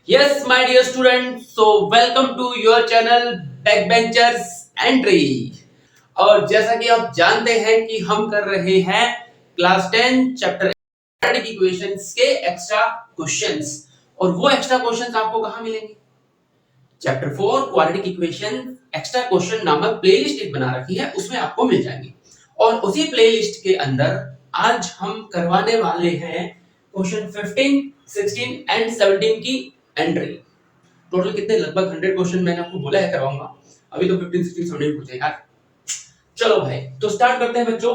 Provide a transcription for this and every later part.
Yes, my dear students, so welcome to your channel Backbenchers Entry। और जैसा कि आप जानते हैं कि हम कर रहे हैं क्लास 10 चैप्टर क्वाड्रेटिक इक्वेशंस के एक्स्ट्रा क्वेश्चंस। और वो एक्स्ट्रा क्वेश्चंस आपको कहाँ मिलेंगे? Chapter 4 quadratic equation extra question नामक प्लेलिस्ट एक बना रखी है, उसमें आपको मिल जाएंगे। और उसी प्लेलिस्ट के अंदर आज हम करवाने वाले हैं क्वेश्चन 15, 16 एंड 17 की एंट्री। टोटल कितने? लगभग 100 क्वेश्चन मैंने आपको बोला है करवाऊंगा। अभी तो 15, 16, 17 पूछे यार। चलो भाई, तो स्टार्ट करते हैं बच्चों।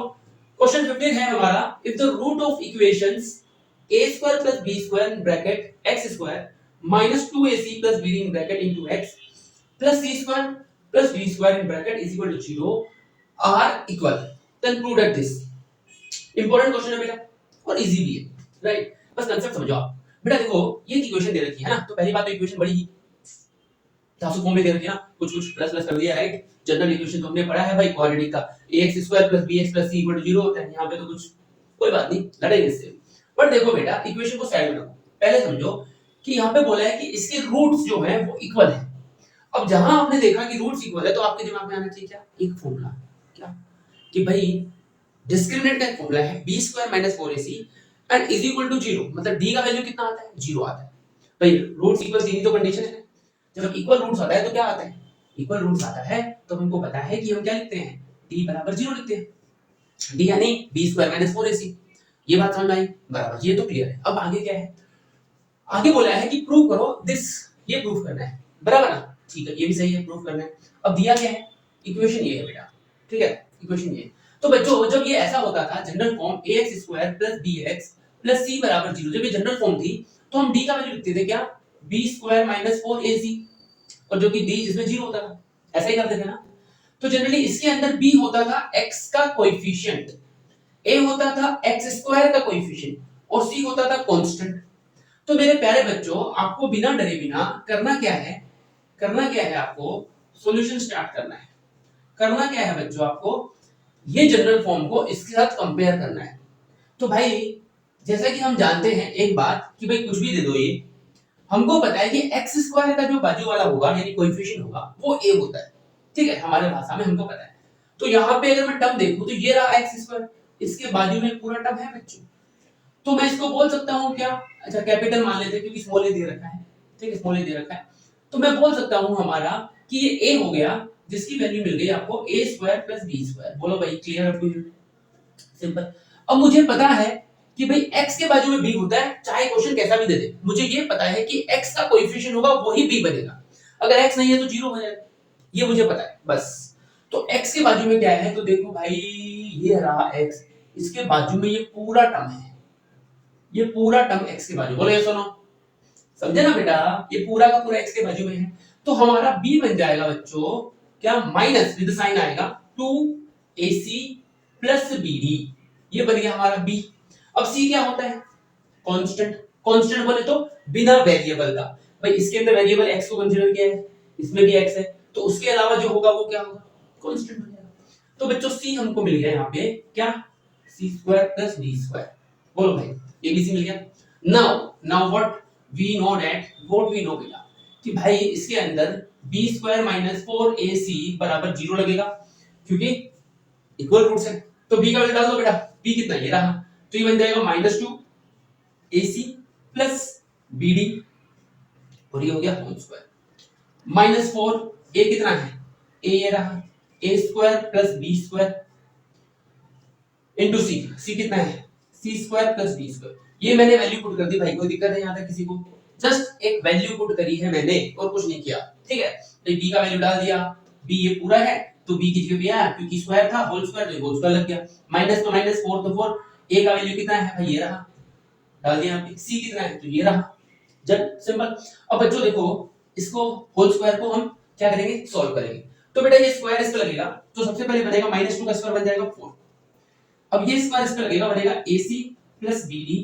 क्वेश्चन 15 है हमारा, if the root of equations a² + b² bracket x² minus 2ac plus bd in bracket into x plus c² plus d² in bracket is equal to 0 are equal, then prove that this। Important question है बेटा और easy भी है, right? बस concept समझो आप। बेटा देखो, ये इक्वेशन दे रखी है ना, तो पहली बात तो इक्वेशन बड़ी ही तासु फॉर्म में दे रखी है ना, कुछ कुछ प्लस प्लस कर दिया, राइट? जनरल इक्वेशन तो हमने पढ़ा है भाई क्वाड्रेटिक का, ax² + bx + c = 0 होता है। यहां पे तो कुछ कोई बात नहीं, लड़ेंगे इससे। पर देखो बेटा, इक्वेशन को साइड में रखो, पहले समझो कि यहाँ पे बोला है कि इसके रूट्स जो हैं वो इक्वल है। अब जहां आपने देखा कि रूट्स इक्वल है, तो आपके दिमाग में आना चाहिए क्या? एक फॉर्मूला, क्या कि भाई डिस्क्रिमिनेंट का एक फॉर्मूला है b² - 4ac and is equal to 0, मतलब d का वैल्यू कितना आता है? 0 आता है। भाई रूट्स इक्वल तीन ही तो कंडीशन है। जब इक्वल रूट्स आता है तो क्या आता है? इक्वल रूट्स आता है तो हमको पता है कि हम क्या लिखते हैं? d बराबर 0 लिखते हैं। d यानी b² - 4ac। ये बात समझ में आई? बराबर, ये तो क्लियर है। अब आगे क्या है? आगे बोला है कि प्रूव करो दिस, ये प्रूव करना है, बराबर ना? ठीक है, ये भी सही है, प्रूव करना है। अब दिया क्या है? इक्वेशन ये है बेटा, ठीक है? इक्वेशन ये। तो बच्चों जब ये ऐसा होता था general form ax² + bx + c = 0, जब ये जनरल फॉर्म थी तो हम d का वैल्यू लिखते थे क्या? b² - 4ac, और जो कि d जिसमें 0 होता था, ऐसा ही करते थे ना। तो जनरली इसके अंदर b होता था x का कोएफिशिएंट, a होता था x² का कोएफिशिएंट और c होता था कांस्टेंट। तो मेरे प्यारे बच्चों, आपको बिना डरे बिना करना क्या है? करना क्या है आपको? सॉल्यूशन स्टार्ट करना है। करना क्या है बच्चों आपको? ये जनरल फॉर्म को इसके साथ कंपेयर करना है। तो भाई जैसा कि हम जानते हैं एक बात कि भाई कुछ भी दे दो, ये हमको पता है कि x² का जो बाजू वाला होगा यानी कोएफिशिएंट होगा वो a होता है, ठीक है? हमारे भाषा में हमको पता है। तो यहाँ पे अगर मैं टर्म देखूं तो ये रहा x², इसके बाजू में पूरा टर्म है बच्चों। तो मैं इसको बोल सकता हूँ क्या? अच्छा कैपिटल मान लेते हैं क्योंकि स्मॉल ए दे रखा है, ठीक है? स्मॉल ए दे रखा है, तो मैं बोल सकता हूँ हमारा कि ये a हो गया, जिसकी वैल्यू मिल गई आपको a² + b²। बोलो भाई, clear up to you? Simple. अब मुझे पता है कि भाई x के बाजू में b होता है, चाहे क्वेश्चन कैसा भी दे दे, मुझे ये पता है कि x का कोएफिशिएंट होगा वही b बनेगा। अगर x नहीं है तो 0 हो जाएगा, ये मुझे पता है बस। तो x के बाजू में क्या है? तो देखो भाई, ये रहा x, इसके बाजू में ये पूरा टर्म है, ये पूरा टर्म x के बाजू। बोलो ये सुनो, समझे ना बेटा? ये पूरा का पूरा x के बाजू में है। तो हमारा b बन जाएगा बच्चों क्या? माइनस विद साइन आएगा 2ac + bd, ये बन गया हमारा b। अब c क्या होता है? कांस्टेंट। कांस्टेंट बोले तो बिना वेरिएबल का। भाई इसके अंदर वेरिएबल x को कंसीडर किया है, इसमें भी x है, तो उसके अलावा जो होगा वो क्या होगा? कांस्टेंट हो जाएगा। तो बच्चों c हमको मिल गया यहाँ पे क्या? c² + d²। बोलो भाई, एबीसी मिल गया। नाउ व्हाट वी नो बेटा, कि भाई इसके अंदर b² - 4ac = 0 लगेगा, क्योंकि इक्वल रूट्स है। तो b का वैल्यू डाल दो बेटा, b कितना? ये रहा, तो ये बन जाएगा -2ac + bd, और ये हो गया होल स्क्वायर। -4 a कितना है? a ये रहा, a² + b² इनटू c कितना है? c² + d²। ये मैंने वैल्यू पुट कर दी भाई, कोई दिक्कत है यहां तक किसी को? जस्ट एक वैल्यू पुट करी है मैंने और कुछ नहीं किया, ठीक है? तो b का वैल्यू डाल दिया, b ये पूरा है तो b की जगह पे आया, क्योंकि स्क्वायर था, होल स्क्वायर तो होल स्क्वायर लग गया। माइनस तो माइनस, 4 तो 4, a का वैल्यू कितना है भाई? ये रहा, डाल दिया यहाँ पे। c कितना है? तो ये रहा, जस्ट सिंपल। अब बच्चों देखो, इसको होल स्क्वायर को हम क्या करेंगे? सॉल्व करेंगे। तो बेटा ये स्क्वायर इस पे लगेगा, तो सबसे पहले बनेगा -2 का स्क्वायर बन जाएगा 4। अब ये स्क्वायर इस पे लगेगा, बनेगा AC + BD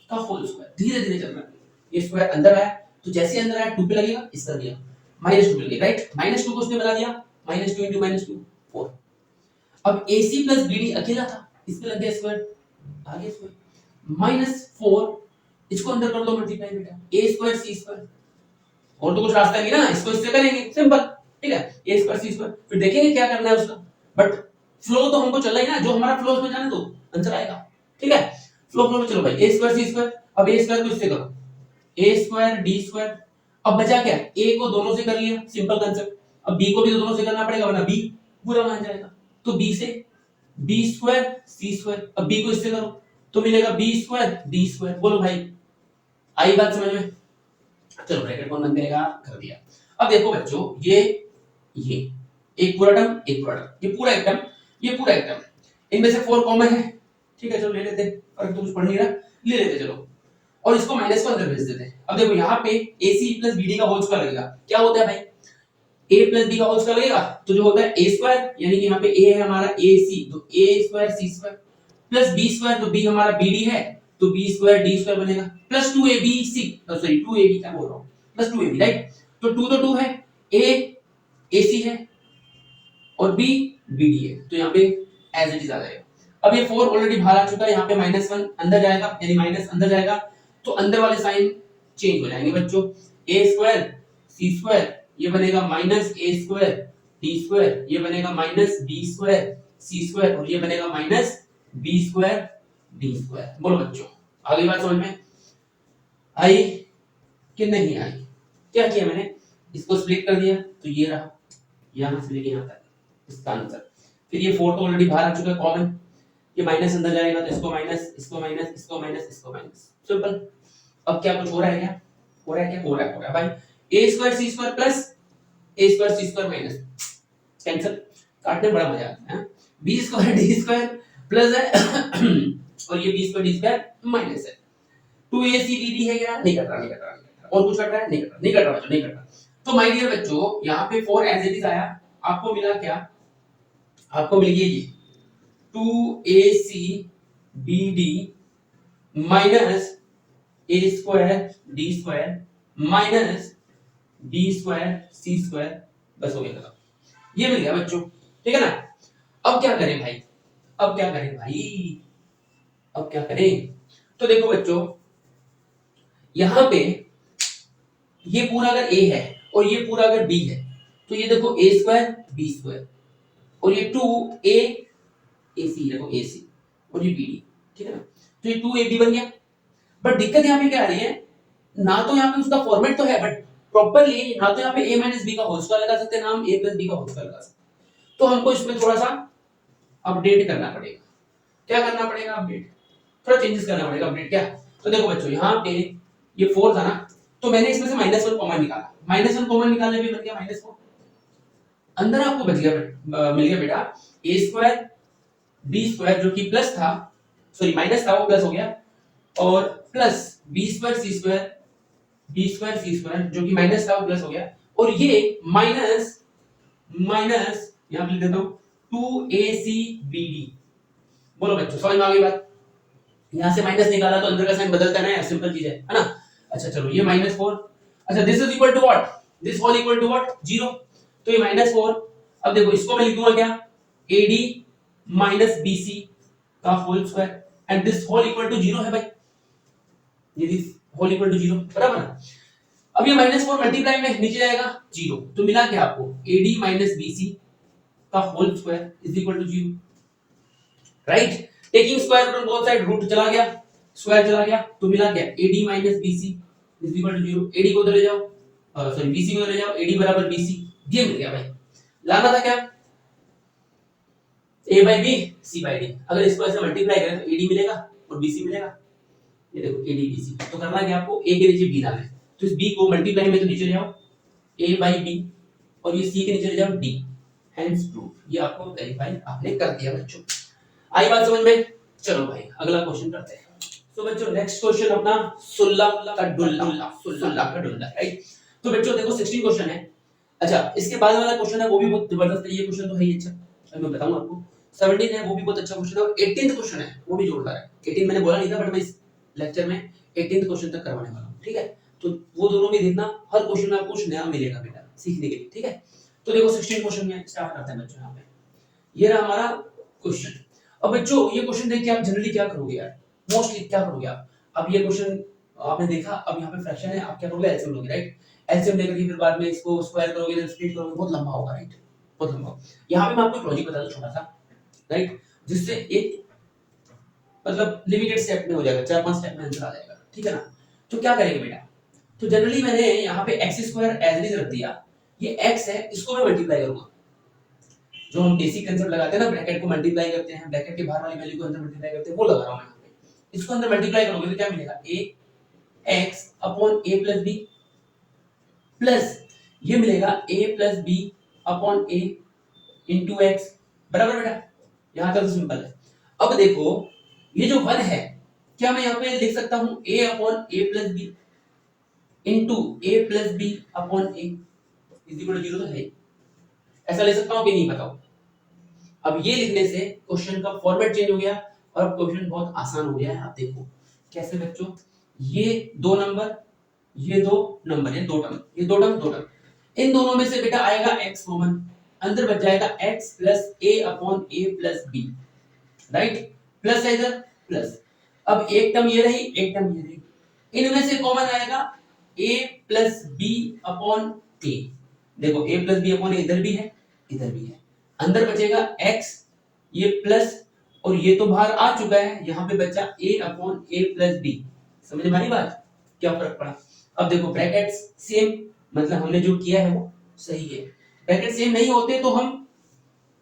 का होल स्क्वायर। धीरे धीरे चलना है, ये स्क्वायर अंदर आया तो जैसे अंदर आया 2 पे लगेगा, इस पर गया -2 मिल गया, राइट? -2 को उसने बना दिया, -2 * -2 4। अब AC + BD अकेला था, इस पे लग गया स्क्वायर, आगे स्क्वायर -4, इसको अंदर कर दो मल्टीप्लाई बेटा, a² c²। और तो कुछ रास्ता नहीं ना, इसको इससे करेंगे सिंपल, ठीक है, ए स्क्वायर सी स्क्वायर, फिर देखेंगे क्या करना है उसका, बट फ्लो तो हमको चलना ही ना, जो हमारा फ्लो उसमें जाने दो, आंसर आएगा, ठीक है। फ्लो में चलो भाई, ए स्क्वायर सी स्क्वायर, अब ए स्क्वायर को इससे करो, ए स्क्वायर डी स्क्वायर, अब बचा क्या, ए को दोनों से कर लिया, सिंपल कांसेप्ट, अब बी को भी तो दोनों से करना पड़ेगा वरना बी पूरा मान जाएगा, तो बी से बी स्क्वायर सी स्क्वायर, अब बी को इससे करो तो मिलेगा बी स्क्वायर डी स्क्वायर। बोलो भाई, आई बात समझ में? चलो ब्रैकेट कौन बंद करेगा, कर दिया। अब देखो बच्चों, ये एक पूरा टर्म एक पूरा टर्म, ये पूरा एक टर्म ये पूरा एक टर्म, इनमें से 4 कॉमन है, ठीक है, चलो ले लेते, फर्क तो कुछ पड़ नहीं रहा, ले लेते चलो, और इसको माइनस को अंदर भेज देते हैं। अब देखो यहाँ पे AC प्लस BD का होल स्क्वायर लगेगा, क्या होता है भाई, A प्लस B का होल स्क्वायर लगेगा, तो जो होता है A स्क्वायर, यानी कि यहाँ पे A है हमारा AC, तो A square C square plus B square, तो B हमारा BD है, तो B स्क्वायर D स्क्वायर बनेगा, प्लस 2ABC, सॉरी 2AB क्या बोल रहा हूँ, प्लस 2AB, राइट, तो 2 तो 2 है, A AC है और B BD है, तो यहाँ पे एज इट इज आ जाएगा। अब ये 4 ऑलरेडी बाहर आ चुका है, यहाँ पे -1 अंदर जाएगा, यानी माइनस अंदर जाएगा, तो अंदर वाले साइन चेंज हो जाएंगे बच्चों, a स्क्वायर c स्क्वायर ये बनेगा minus a square d square, ये बनेगा minus b square c square, और ये बनेगा minus b square d square. बोलो बच्चों, आगे बात समझ में आई कि नहीं आई? क्या किया मैंने, इसको स्प्लिट कर दिया, तो ये रहा, यहां से लेके यहां तक इसका आंसर। फिर ये 4 तो ऑलरेडी बाहर आ चुका है कॉमन, ये माइनस अंदर जाएगा, तो इसको माइनस इसको माइनस इसको माइनस इसको माइनस, सिंपल। अब क्या कुछ हो रहा है क्या, हो रहा है क्या, हो रहा है भाई, a square c square plus a square c square minus cancel, काटने में बड़ा मजा आता है, b square d square plus है और ये b square d square minus है, 2ac dd है क्या, नहीं कट रहा, नहीं कट रहा, नहीं कट रहा, और कुछ कट रहा है, नहीं कट रहा, नहीं कट रहा बच्चों, नहीं कट रहा। तो माय डियर बच्चों, यहाँ पे 4 एज इट इज आया, आपको मिला क्या, आपको मिल गया ये 2ac bd minus a square d square minus b square c square, बस हो गया खत्म, ये मिल गया बच्चों, ठीक है ना। अब क्या करें भाई, अब क्या करें भाई, अब क्या करें, तो देखो बच्चों, यहां पे ये पूरा अगर a है और ये पूरा अगर b है, तो ये देखो a स्क्वायर b स्क्वायर, और ये 2a ac देखो ac, और ये bd, ठीक है ना, तो ये 2ab बन गया। बट दिक्कत यहाँ पे क्या आ रही है, ना तो यहाँ पे उसका फॉर्मेट तो है, बट प्रॉपर्ली ना तो यहाँ पे a माइनस बी का होल स्क्वायर लगा सकते हैं, ना हम a प्लस बी का होल स्क्वायर लगा सकते हैं, तो हमको इसमें थोड़ा सा अपडेट करना पड़ेगा। क्या करना पड़ेगा, अपडेट, थोड़ा चेंजेस करना पड़ेगा, अपडेट क्या, तो देखो बच्चों, यहाँ पे ये 4 था ना, तो मैंने इसमें से -1 कॉमन निकाला, -1 कॉमन निकालने पे बन गया -4, अंदर आपको बच गया, मिल गया बेटा a स्क्वायर b स्क्वायर जो कि प्लस था, सॉरी माइनस था, वो प्लस हो गया, और plus b square c square b square c square जो कि माइनस था, वो प्लस हो गया, और ये माइनस माइनस यहां पे लिख देता हूं 2acbd। बोलो बच्चों, समझ में आ गई बात, यहां से माइनस निकाला तो अंदर का साइन बदलता है ना, सिंपल चीज है ना। अच्छा चलो, ये -4, अच्छा this is equal to what, this whole equal to what, 0, तो ये -4, अब देखो इसको मैं लिख दूंगा क्या, AD माइनस BC का whole square, and this whole equal to 0 है भाई, ये दिस होल इक्वल टू 0, बराबर ना। अब ये -4 मल्टीप्लाई में नीचे जाएगा 0, तो मिला क्या आपको, AD माइनस BC का whole square is equal to 0, right. Taking square from both side, root चला गया, स्क्वायर चला गया, तो मिला क्या, AD minus BC is equal to 0, AD को उधर ले जाओ, सॉरी BC को उधर ले जाओ, AD बराबर BC, ये मिल गया भाई। लाना था क्या, A by B C by D, अगर इसको ऐसे मल्टीप्लाई करें तो AD मिलेगा और BC मिलेगा, ये देखो AD BC, तो करना क्या आपको, A के नीचे B डालना है, तो इस B को मल्टीप्लाई में तो नीचे ले जाओ A by B, और ये C के नीचे ले जाओ D, हेंस प्रूफ, ये आपको वेरीफाई आपने कर दिया बच्चों। आई बात समझ में? चलो भाई अगला क्वेश्चन करते हैं। तो बच्चों नेक्स्ट क्वेश्चन अपना सुल्ला का डुल्ला, सुल्ला का डुल्ला, राइट। तो बच्चों देखो 16 क्वेश्चन है, अच्छा इसके बाद वाला क्वेश्चन है वो भी बहुत जबरदस्त है, ये क्वेश्चन तो है ही अच्छा, अब मैं बताऊंगा आपको। 17 है वो भी बहुत अच्छा क्वेश्चन है, और 18th क्वेश्चन है वो भी जोरदार है। 18 मैंने बोला नहीं था, बट मैं इस लेक्चर में 18th क्वेश्चन तक करवाने वाला हूं, ठीक है, तो वो दोनों भी देखना, हर क्वेश्चन में आपको कुछ नया मिलेगा बेटा सीखने के लिए, ठीक है। तो देखो 16 क्वेश्चन में स्टार्ट करते हैं बच्चों, यहाँ पे ये रहा हमारा क्वेश्चन। अब बच्चों ये क्वेश्चन देख के आप जनरली क्या करोगे यार, मोस्टली क्या करोगे आप, अब ये क्वेश्चन आपने देखा, अब यहाँ पे फ्रैक्शन है, आप क्या करोगे, एलसीएम लोगे, राइट। एलसीएम लेकर के फिर बाद में इसको स्क्वायर करोगे देन स्प्लिट करोगे, बहुत लंबा होगा, राइट, बहुत लंबा। यहाँ पे मैं आपको एक लॉजिक बता दूं छोटा सा, राइट, जिससे एक मतलब लिमिटेड स्टेप में हो जाएगा, 4-5 स्टेप में आंसर आ जाएगा, ठीक है ना। तो क्या करेंगे बेटा, तो जनरली मैंने यहाँ पे x square as it is रख दिया, ये x है, इसको मैं मल्टीप्लाई करूंगा, जो हम बेसिक कांसेप्ट लगाते हैं ना, ब्रैकेट को मल्टीप्लाई करते हैं, ब्रैकेट के बाहर वाली वैल्यू को अंदर मल्टीप्लाई करते हैं, वो लगा रहा हूं मैं यहाँ पे। इसको अंदर मल्टीप्लाई करोगे तो क्या मिलेगा, a x upon a plus b plus ये मिलेगा a plus b upon a into x, बराबर बेटा, यहां तक तो सिंपल है। अब देखो ये जो 1 है, क्या मैं यहाँ पे लिख सकता हूँ a upon a plus b into a plus b upon a is equal to 0, तो है, ऐसा ले सकता हूँ कि नहीं बताओ। अब ये लिखने से क्वेश्चन का फॉर्मेट चेंज हो गया और अब क्वेश्चन बहुत आसान हो गया है। आप देखो कैसे बच्चों, ये दो नंबर, ये दो नंबर, ये दो टर्म, ये दो टर्म, दो टर्म, इन दोनों में से बेटा आएगा x कॉमन, अंदर बच जाएगा x plus a upon a plus b, right, plus है इधर प्लस। अब एक टर्म ये रही, एक टर्म ये रही, इनमें से कॉमन आएगा a plus b upon a, देखो a plus b upon a इधर भी है, इधर भी है, अंदर बचेगा x, ये प्लस, और ये तो बाहर आ चुका है, यहाँ पे बचा a upon a plus b, समझ में आई बात, क्या फर्क पड़ा। अब देखो ब्रैकेट्स सेम, मतलब हमने जो किया है वो सही है, ब्रैकेट सेम नहीं होते तो हम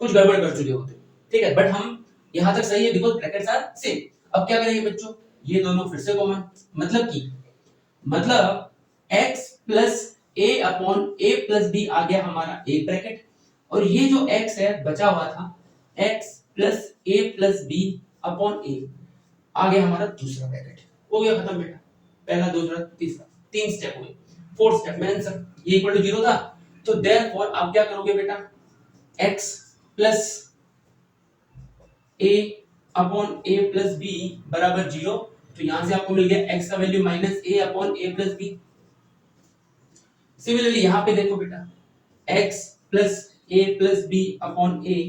कुछ गड़बड़ कर चुके होते, ठीक है, बट हम यहां तक सही है बिकॉज़ ब्रैकेट्स आर सेम। अब क्या करेंगे बच्चों, ये दोनों फिर से कॉमन, मतलब x plus a upon a plus b आ गया हमारा एक ब्रैकेट, और ये जो x है बचा हुआ था x plus a plus b upon a आ गया हमारा दूसरा ब्रैकेट, हो गया खत्म बेटा, पहला दूसरा तीसरा, तीन स्टेप हो गए, फोर्थ स्टेप में आंसर ये इक्वल टू 0 था, तो देयरफॉर आप क्या करोगे बेटा, x plus a upon a plus b बराबर 0, तो यहां से आपको मिल गया x का value minus a upon a plus b। Similarly यहां पे देखो बेटा, x plus a plus b upon a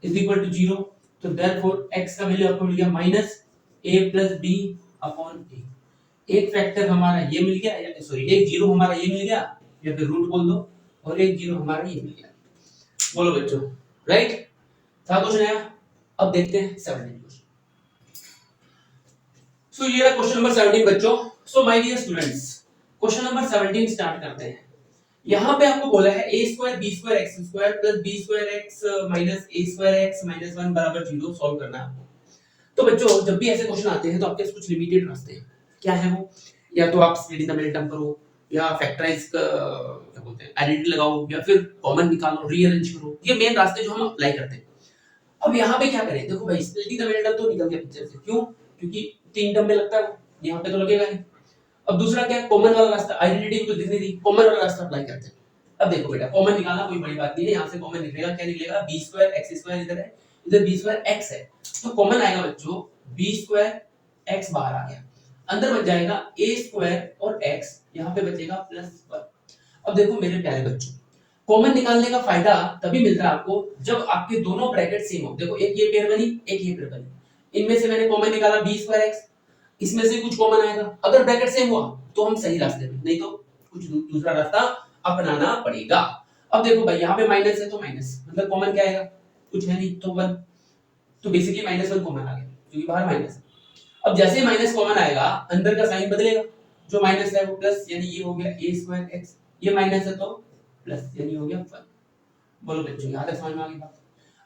is equal to 0, तो देयरफॉर x का वैल्यू आपको मिल गया minus a plus b upon a। एक फैक्टर हमारा ये मिल गया, सॉरी एक जीरो हमारा ये मिल गया, या फिर रूट बोल दो, और एक जीरो हमारा ये मिल गया, बोलो बच्चों, राइट, था कुछ नया। अब देखते हैं 17 क्वेश्चन। सो ये रहा क्वेश्चन नंबर 17 बच्चों। So my dear students, question number 17 start करते हैं। यहाँ पे आपको बोला है a square b square x square plus b square x minus a square x minus 1 बराबर 0 सॉल्व करना है आपको। तो बच्चों जब भी ऐसे क्वेश्चन आते हैं तो आपके पास कुछ लिमिटेड रास्ते हैं, क्या है वो, या तो आप split in the middle term करो, या फैक्टराइज का क्या बोलते हैं आइडेंटिटी लगाओ, या फिर कॉमन निकालो, रीअरेंज करो, ये मेन रास्ते जो हम अप्लाई करते हैं। अब यहाँ पे क्या करें, देखो भाई split in the middle term तो निकल गया पिक्चर से, क्यों, क्योंकि तीन टर्म में लगता है, यहाँ पे तो लगेगा नहीं। अब दूसरा क्या, कॉमन वाला रास्ता, आइडेंटिटी को दिखने दी, कॉमन वाला रास्ता अप्लाई करते हैं। अब देखो बेटा कॉमन निकालना कोई बड़ी बात नहीं है, यहाँ से कॉमन निकलेगा, क्या निकलेगा, b स्क्वायर x स्क्वायर इधर है, इधर b स्क्वायर x है, तो कॉमन आएगा बच्चों b स्क्वायर x बाहर आ गया, अंदर बच जाएगा a स्क्वायर और x, यहाँ पे बचेगा प्लस 1। अब देखो मेरे प्यारे बच्चों, कॉमन निकालने का फायदा तभी मिलता है आपको जब आपके दोनों ब्रैकेट सेम हो। देखो एक ये पेयर बनी, एक ये पेयर बनी, इनमें से मैंने कॉमन निकाला b स्क्वायर x, इसमें से कुछ कॉमन आएगा, अगर ब्रैकेट सेम हुआ तो हम सही रास्ते पे, नहीं तो कुछ दूसरा रास्ता अपनाना पड़ेगा। अब देखो भाई यहाँ पे माइनस है तो माइनस, मतलब कॉमन क्या आएगा, कुछ है नहीं तो 1, तो बेसिकली माइनस 1 कॉमन आ गया क्योंकि बाहर माइनस। अब जैसे माइनस कॉमन आएगा अंदर का साइन बदलेगा, जो माइनस है वो प्लस, यानी ये हो गया a स्क्वायर x, ये माइनस है तो प्लस, यानी हो गया 1। बोलो बच्चों यहाँ तक समझ में आ गई बात।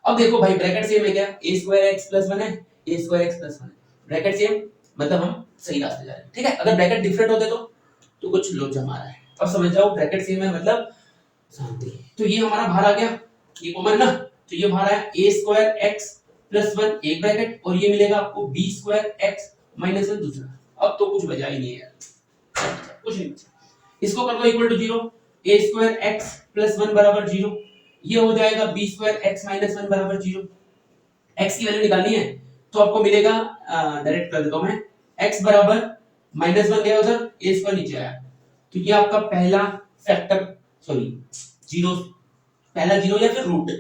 अब देखो भाई ब्रैकेट सेम है क्या, a स्क्वायर x प्लस 1 है, a स्क्वायर x प्लस 1 है, ब्रैकेट सेम मतलब हम सही रास्ते जा रहे हैं, ठीक है। अगर ब्रैकेट डिफरेंट होते तो कुछ लोचा मारा है। अब समझ जाओ ब्रैकेट सेम है मतलब शांति। तो ये हमारा बाहर आ गया, ये कॉमन ना, तो ये बाहर आया a स्क्वायर x प्लस 1 एक ब्रैकेट, और ये मिलेगा आपको b स्क्वायर x माइनस 1 दूसरा। अब तो कुछ बचा ही नहीं है यार, कुछ नहीं बचा। इसको कर दो equal to 0, a square x plus 1 बराबर 0, ये हो जाएगा b स्क्वायर x माइनस 1 बराबर 0। x की वैल्यू निकालनी है तो आपको मिलेगा, डायरेक्ट कर देता हूं मैं, x बराबर माइनस 1 गया उधर, a स्क्वायर नीचे आया, तो ये आपका पहला फैक्टर, सॉरी जीरो, पहला जीरो या फिर रूट।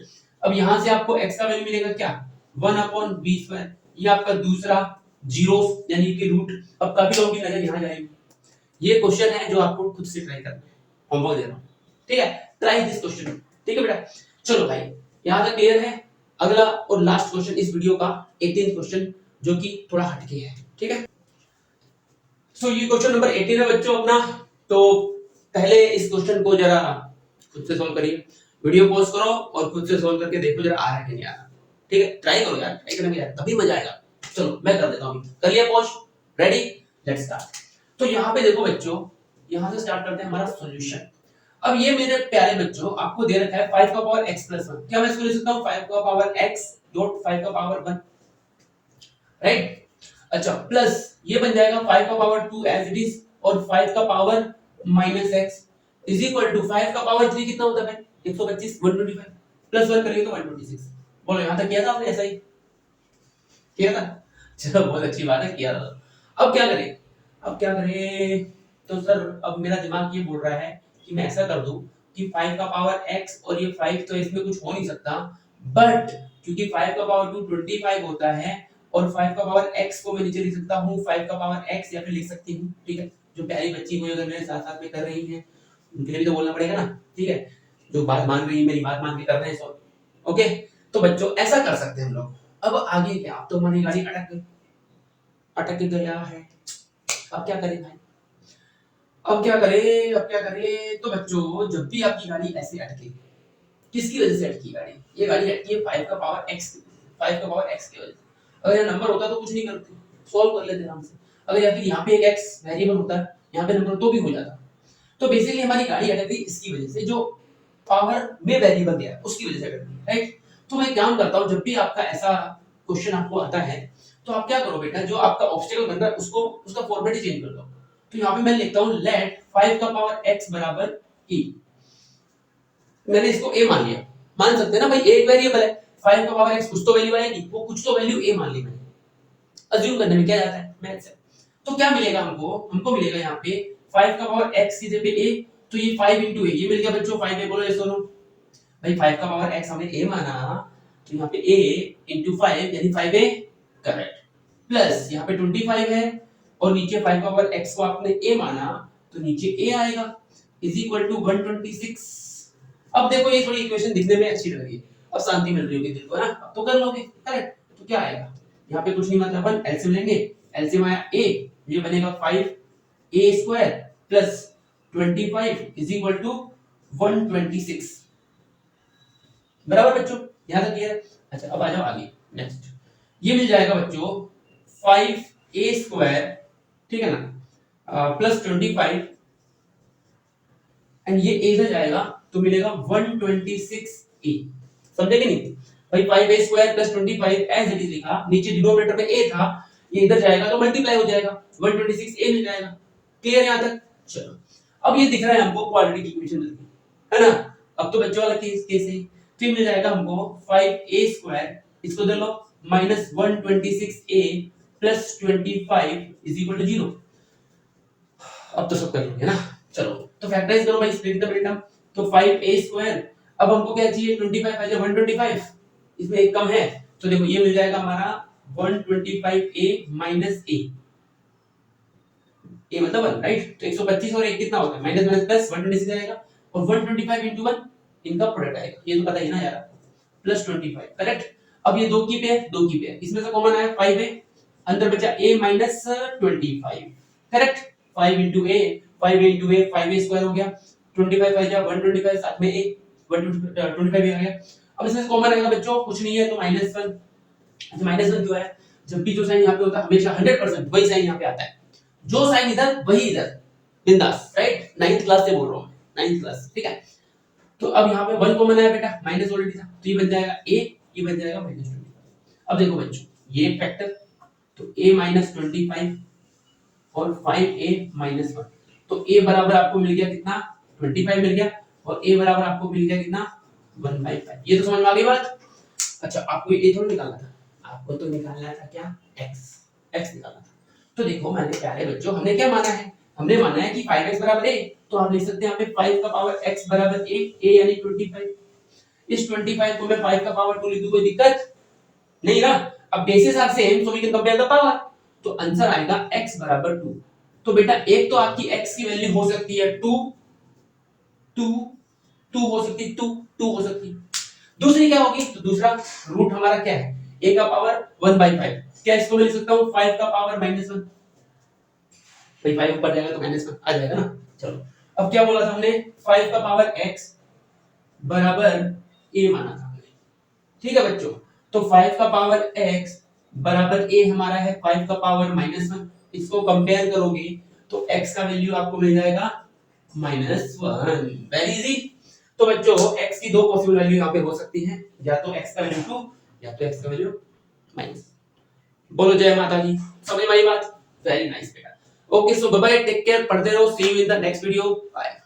अब यहां से आपको x का वैल्यू मिलेगा क्या, 1 अपॉन b स्क्वायर, ये आपका दूसरा जीरो यानी कि रूट। अब काफी लोगों की नजर यहां जाएगी, ये क्वेश्चन है जो आपको खुद से ट्राई करना है, होमवर्क दे रहा हूँ, ठीक है, ट्राई दिस क्वेश्चन, ठीक है बेटा। चलो भाई यहाँ तक क्लियर है। अगला और लास्ट क्वेश्चन इस वीडियो का 18th क्वेश्चन, जो कि थोड़ा हटके है, ठीक है। सो ये क्वेश्चन नंबर 18 है बच्चों अपना। तो पहले इस क्वेश्चन को जरा खुद से सॉल्व करिए, वीडियो पॉज करो और खुद से सॉल्व करके देखो जरा आ रहा है कि नहीं आ रहा, ठीक है। ट्राई करो यार, ट्राई करेंगे यार तभी मजा आएगा। चलो मैं कर देता हूँ, कर लिया पॉज, रेडी, लेट्स स्टार्ट। तो यहाँ पे देखो बच्चों, यहाँ से स्टार्ट करते हैं हमारा सॉल्यूशन। अब ये मेरे प्यारे बच्चों आपको दे रखा है 5 का पावर x प्लस 1, क्या मैं इसको लिख सकता हूँ 5 का पावर x डॉट 5 का पावर 1, राइट। अच्छा प्लस ये बन जाएगा 5 का पावर 2 एज इट इज, और 5 का power minus x is equal to 5 का पावर 3 कितना होता है भाई 125, 125 प्लस 1 करेंगे तो 126। बोलो यहां तक किया था आपने, ऐसा ही किया था? चलो बहुत अच्छी बात है, किया था। अब क्या करें, अब क्या करें? तो सर अब मेरा दिमाग ये बोल रहा है कि मैं ऐसा कर दूं कि 5 का पावर x और ये 5 तो इसमें कुछ हो नहीं सकता, बट क्योंकि 5 का पावर 2 25 होता है और 5 का पावर x को मैं नीचे लिख सकता हूं 5 का पावर x, या फिर लिख सकती हूं, ठीक है। जो प्यारी बच्ची हुई अगर मेरे साथ साथ में कर रही है उनके लिए भी तो बोलना पड़ेगा ना, ठीक है। जो बात मान रही है मेरी बात मान के कर रहे हैं सब, ओके। तो बच्चों ऐसा कर सकते हैं हम लोग। अब आगे क्या, अब तो हमारी गाड़ी अटक गया है, अब क्या करें भाई, अब क्या करें, अब क्या करें? तो बच्चों जब भी आपकी गाड़ी ऐसे अटके, किसकी वजह से अटकी गाड़ी? ये गाड़ी अटकी है 5 का पावर x, 5 का पावर x की वजह से। अगर ये नंबर होता तो कुछ नहीं करते, सॉल्व कर लेते आराम से। अगर या फिर यहाँ पे एक x वेरिएबल होता, यहाँ पे नंबर तो भी हो जाता। तो बेसिकली हमारी गाड़ी अटक गई इसकी वजह से, जो पावर में वेरिएबल दिया है उसकी वजह से अटक गई, राइट। तो मैं काम करता हूँ, जब भी आपका ऐसा क्वेश्चन आपको आता है तो आप क्या करो बेटा, जो आपका ऑब्स्टेकल बन रहा है उसको उसका फॉर्मेट ही चेंज कर दो। तो यहाँ पे मैं लिखता हूँ लेट 5 का पावर x बराबर e, मैंने इसको a मान लिया, मान सकते हैं ना भाई, एक वेरिएबल है 5 का पावर x, कुछ तो वैल्यू आएगी, वो कुछ तो वैल्यू a मान ली मैंने, अज्यूम करने में क्या जाता है मैथ से। तो क्या मिलेगा हमको, हमको मिलेगा यहाँ पे 5 का पावर x की जगह a, तो ये 5 into a, ये मिल गया बच्चों 5 a, बोलो ये दोनों भाई 5 का पावर x हमने a माना, तो यहाँ पे a into 5 यानी 5a, करेक्ट, प्लस यहाँ पे 25 है और नीचे 5 का पावर x को आपने a माना तो नीचे a आएगा, इज इक्वल टू 126। अब देखो ये थोड़ी इक्वेशन दिखने में अच्छी लग रही है, अब शांति मिल रही होगी दिल को ना, अब तो कर लोगे, करेक्ट। तो क्या आएगा यहाँ पे, कुछ नहीं मतलब अपन एलसीएम लेंगे, एलसीएम आया a, ये बनेगा 5a square plus 25 is equal to 126, बराबर बच्चों, यहां तक क्लियर? अच्छा अब आ जाओ आगे, नेक्स्ट ये मिल जाएगा बच्चों 5a स्क्वायर, ठीक है ना, प्लस 25 एंड ये a इधर जाएगा तो मिलेगा 126a, समझे कि नहीं भाई? 5a square plus 25 as it is लिखा, नीचे डिनोमिनेटर में a था, ये इधर जाएगा तो मल्टीप्लाई हो जाएगा, 126a मिल जाएगा, क्लियर यहां तक? चलो अब ये दिख रहा है हमको क्वाड्रेटिक इक्वेशन मिल गई, है ना। अब तो बच्चों वाला केस है, फिर मिल जाएगा हमको 5a स्क्वायर, इसको दे लो minus 126a plus 25 is equal to 0। अब तो सब कर लोगे ना, चलो तो फैक्टराइज करो भाई, स्प्लिट द ब्रेकडाउन। तो 5a स्क्वायर, अब हमको क्या चाहिए 25 है 125, इसमें एक कम है, तो देखो ये मिल जाएगा हमारा 125a माइनस a, ये मतलब 1, राइट। तो 125 और 1 कितना होता है, माइनस माइनस प्लस 126 आएगा, और 125 into 1 इनका प्रोडक्ट आएगा, ये तो पता ही ना यार, प्लस 25, करेक्ट। अब ये दो की पेयर, दो की पेयर, इसमें से कॉमन आया 5a, अंदर बचा a minus 25, correct. 5 into a, 5a into a, 5a square हो गया, 25 5 जा 125, साथ में a 125 आ गया। अब इसमें से कॉमन आएगा बच्चों, कुछ नहीं है तो माइनस 1, अच्छा माइनस 1 क्यों है? जब भी जो साइन यहाँ पे होता है हमेशा 100% वही साइन यहाँ पे आता है, जो साइन इधर वही इधर, बिंदास, राइट। 9th क्लास से बोल रहा हूं, 9th क्लास, ठीक है। तो अब यहाँ पे 1 कॉमन आया बेटा, माइनस ऑलरेडी था, तो ये बन जाएगा a, ये बन जाएगा माइनस 25। अब देखो बच्चों ये फैक्टर, तो a माइनस 25 और 5a माइनस 1, तो a बराबर आपको मिल गया कितना 25 मिल गया, और a बराबर आपको मिल गया कितना 1/5। ये तो समझ में आ गई बात। अच्छा आपको ये थोड़ा निकालना था, आपको तो निकालना था क्या x निकालना था। तो देखो मैंने प्यारे बच्चों, हमने क्या माना है, हमने माना है कि 5x बराबर a, तो आप लिख सकते हैं यहाँ पे 5 का पावर x बराबर a यानी 25। इस 25 को मैं 5 का पावर 2 लिख दूं, कोई दिक्कत नहीं ना। अब basis are same so we can compare the power, तो आंसर आएगा x बराबर 2। तो बेटा एक तो आपकी x की वैल्यू हो सकती है 2, टू, टू हो सकती, टू हो सकती। दूसरी क्या होगी, तो दूसरा रूट हमारा क्या है, a का पावर 1/5। क्या इसको मैं लिख सकता हूँ 5 का पावर -1, भाई 5 ऊपर जाएगा तो -1 आ जाएगा ना। चलो अब क्या बोला था हमने, 5 का पावर x बराबर a माना था हमने, ठीक है बच्चों। तो 5 का पावर x बराबर a हमारा है 5 का पावर -1। इसको कंपेयर करोगे तो x का वैल्यू आपको मिल जाएगा -1। Very easy. तो बच्चों x की दो पॉसिबल वैल्यू यहाँ पे हो सकती हैं, या तो x का वैल्यू 2 या तो x का वैल्यू माइनस। बोलो जय माता दी, समझ में आई बात? वेरी नाइस बेटा। Okay so bye bye, take care, पढ़ते रहो, see you in the next video, bye.